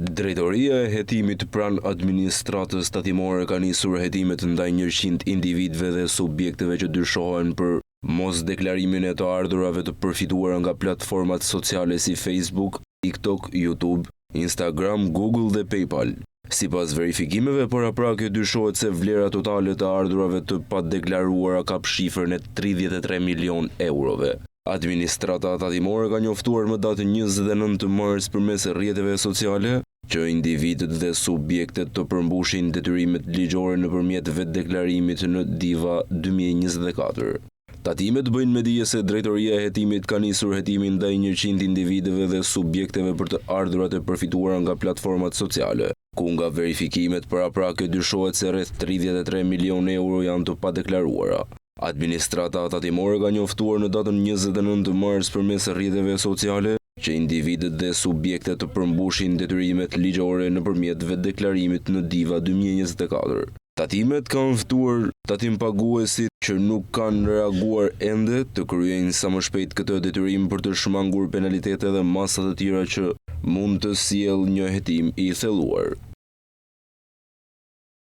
Drejtoria e hetimit pranë administratës tatimore ka nisur hetimet ndaj 100 individëve dhe subjekteve që dyshohen për mos deklarimin e të ardhurave të përfituara nga platformat sociale si Facebook, TikTok, YouTube, Instagram, Google dhe PayPal. Sipas verifikimeve paraprake dyshohet se vlera totale të ardhurave të padeklaruara kap shifrën e 33 milion eurove. Administrata tatimore ka njoftuar më datën 29 mars përmes rrjeteve sociale që individët dhe subjektet të përmbushin detyrimet ligjore nëpërmjet vetdeklarimit në Diva 2024. Tatimet bëjnë me dije se drejtoria e hetimit ka nisur hetimin ndaj 100 individëve dhe subjekteve për të ardhurat e përfituara nga platformat sociale, ku nga verifikimet paraprake dyshohet se rreth 33 milion euro janë të padeklaruara. Administrata tatimore ka njoftuar në datën 29 mars përmes rrjeteve sociale që individët dhe subjektet të përmbushin detyrimet ligjore nëpërmjet vetdeklarimit në Diva 2024. Tatimet kanë ftuar tatimpaguesit që nuk kanë reaguar ende të kryejnë sa më shpejt këtë detyrim për të shmangur penalitete dhe masa të tjera që mund të sjellë një hetim i thelluar.